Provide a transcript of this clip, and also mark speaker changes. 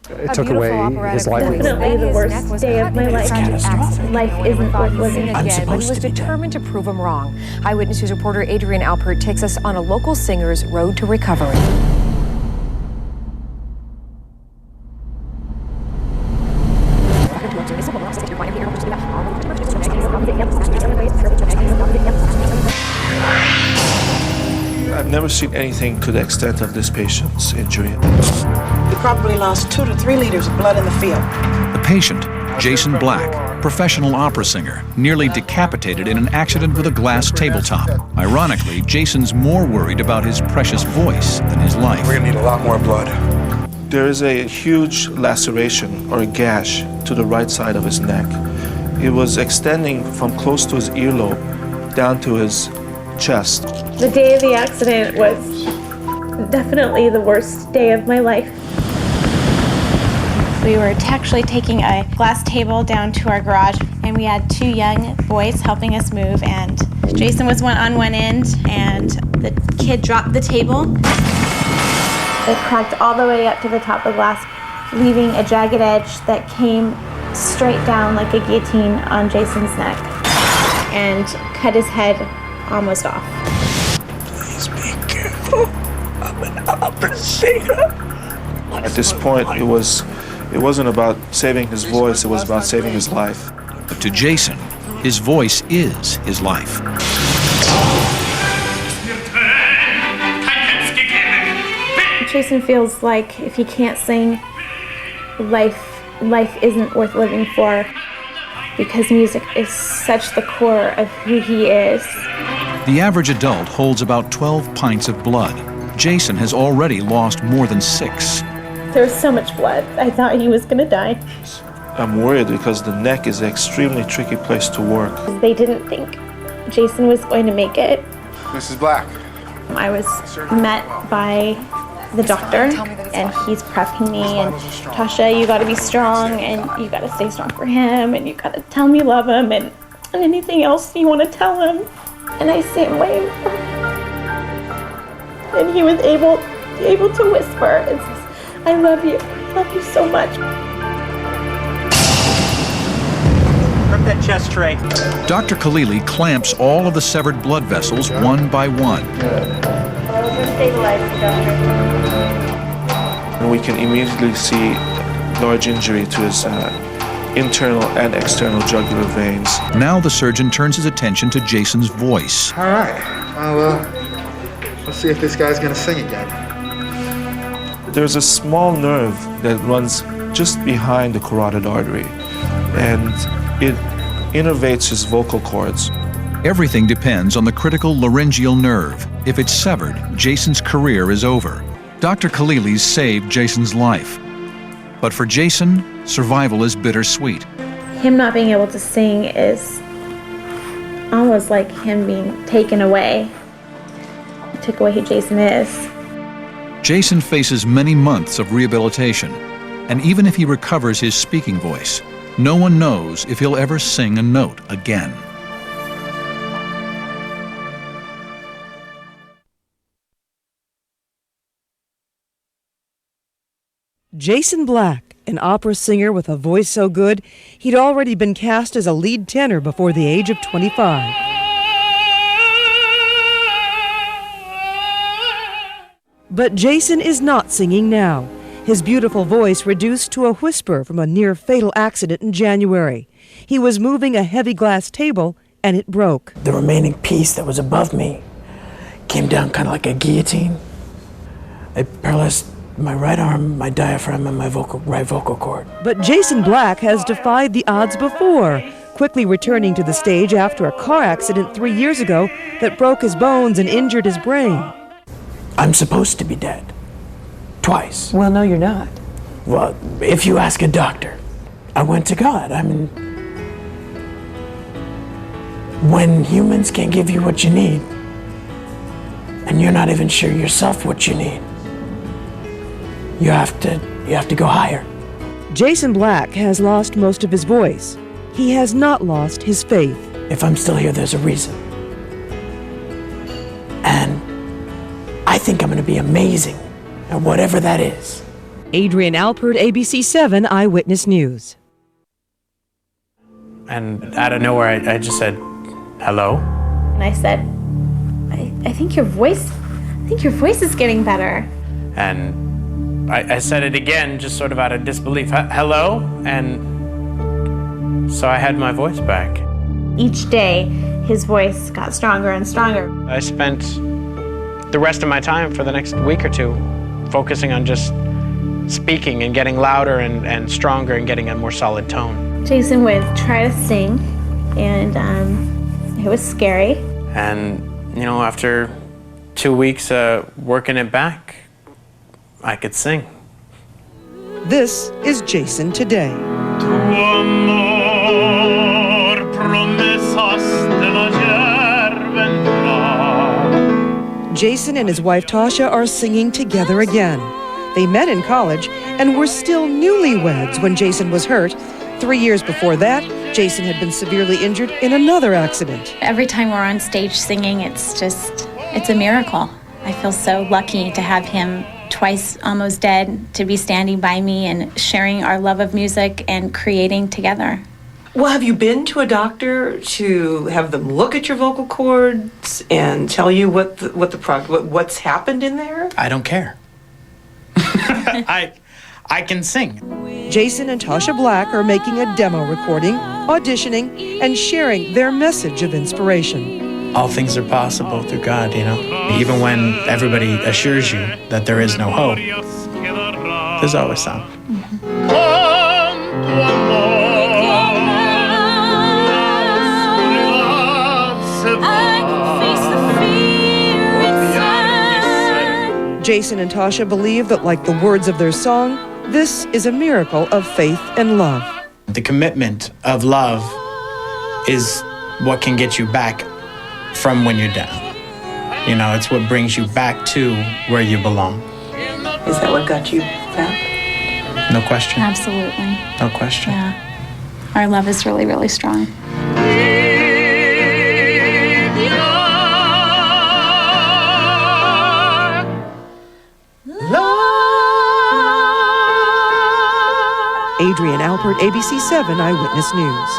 Speaker 1: It took away his life.
Speaker 2: Definitely the worst day of my life. Life isn't worth living.
Speaker 3: I'm supposed
Speaker 4: was
Speaker 3: to be
Speaker 4: determined to prove him wrong. Eyewitness News reporter Adrian Alpert takes us on a local singer's road to recovery.
Speaker 5: I've never seen anything to the extent of this patient's injury.
Speaker 3: He probably lost 2 to 3 liters of blood in the field.
Speaker 6: The patient, Jason Black, professional opera singer, nearly decapitated in an accident with a glass tabletop. Ironically, Jason's more worried about his precious voice than his life.
Speaker 7: We're gonna need a lot more blood.
Speaker 5: There is a huge laceration or a gash to the right side of his neck. It was extending from close to his earlobe down to his chest.
Speaker 2: The day of the accident was definitely the worst day of my life.
Speaker 8: We were actually taking a glass table down to our garage, and we had 2 young boys helping us move, and Jason was on one end, and the kid dropped the table.
Speaker 2: It cracked all the way up to the top of the glass, leaving a jagged edge that came straight down like a guillotine on Jason's neck and cut his head almost off.
Speaker 7: Please be careful. I'm an opera singer.
Speaker 5: At this point, it wasn't about saving his voice, it was about saving his life.
Speaker 6: But to Jason, his voice is his life.
Speaker 2: Jason feels like if he can't sing, life isn't worth living for, because music is such the core of who he is.
Speaker 6: The average adult holds about 12 pints of blood. Jason has already lost more than 6.
Speaker 2: There was so much blood, I thought he was gonna die.
Speaker 5: I'm worried because the neck is an extremely tricky place to work.
Speaker 2: They didn't think Jason was going to make it.
Speaker 7: Mrs. Black.
Speaker 2: I was met by the doctor, and he's prepping me, and Tausha, you gotta be strong, and you gotta stay strong for him, and you gotta tell me you love him, and anything else you wanna tell him. And I same way. And he was able to whisper, and says, I love you so much.
Speaker 9: Grab that chest tray.
Speaker 6: Dr. Khalili clamps all of the severed blood vessels one by one.
Speaker 5: And we can immediately see large injury to his internal and external jugular veins.
Speaker 6: Now the surgeon turns his attention to Jason's voice.
Speaker 7: All right. Well, let's see if this guy's gonna sing again.
Speaker 5: There's a small nerve that runs just behind the carotid artery, and it innervates his vocal cords.
Speaker 6: Everything depends on the critical laryngeal nerve. If it's severed, Jason's career is over. Dr. Khalili's saved Jason's life. But for Jason, survival is bittersweet.
Speaker 2: Him not being able to sing is almost like him being taken away. He took away who Jason is.
Speaker 6: Jason faces many months of rehabilitation, and even if he recovers his speaking voice, no one knows if he'll ever sing a note again.
Speaker 10: Jason Black, an opera singer with a voice so good, he'd already been cast as a lead tenor before the age of 25. But Jason is not singing now. His beautiful voice reduced to a whisper from a near-fatal accident in January. He was moving a heavy glass table, and it broke.
Speaker 3: The remaining piece that was above me came down kind of like a guillotine. It paralyzed my right arm, my diaphragm, and my right vocal cord.
Speaker 10: But Jason Black has defied the odds before, quickly returning to the stage after a car accident 3 years ago that broke his bones and injured his brain.
Speaker 3: I'm supposed to be dead. Twice.
Speaker 9: Well, no, you're not.
Speaker 3: Well, if you ask a doctor, I went to God. I mean, when humans can't give you what you need, and you're not even sure yourself what you need, you have to go higher.
Speaker 10: Jason Black has lost most of his voice. He has not lost his faith.
Speaker 3: If I'm still here, there's a reason. And I think I'm going to be amazing at whatever that is.
Speaker 10: Adrienne Alpert, ABC7 Eyewitness News.
Speaker 11: And out of nowhere, I just said, hello?
Speaker 2: And I said, I think your voice is getting better.
Speaker 11: And I said it again, just sort of out of disbelief. Hello? And so I had my voice back.
Speaker 2: Each day, his voice got stronger and stronger.
Speaker 11: I spent the rest of my time for the next week or two focusing on just speaking and getting louder and stronger and getting a more solid tone.
Speaker 2: Jason would try to sing, and it was scary.
Speaker 11: And, you know, after 2 weeks working it back, I could sing.
Speaker 10: This is Jason today. Jason and his wife Tausha are singing together again. They met in college and were still newlyweds when Jason was hurt. 3 years before that, Jason had been severely injured in another accident.
Speaker 8: Every time we're on stage singing, it's a miracle. I feel so lucky to have him twice almost dead, to be standing by me and sharing our love of music and creating together.
Speaker 12: Well, have you been to a doctor to have them look at your vocal cords and tell you what's happened in there?
Speaker 11: I don't care. I can sing.
Speaker 10: Jason and Tausha Black are making a demo recording, auditioning, and sharing their message of inspiration.
Speaker 11: All things are possible through God, you know. Even when everybody assures you that there is no hope, there's always some. Jason and Tausha believe that, like the words of their song, this is a miracle of faith and love. The commitment of love is what can get you back from when you're down. You know, it's what brings you back to where you belong.
Speaker 12: Is that what got you back?
Speaker 11: No question.
Speaker 8: Absolutely.
Speaker 11: No question.
Speaker 8: Yeah. Our love is really, really strong.
Speaker 10: Adrienne Alpert, ABC7 Eyewitness News.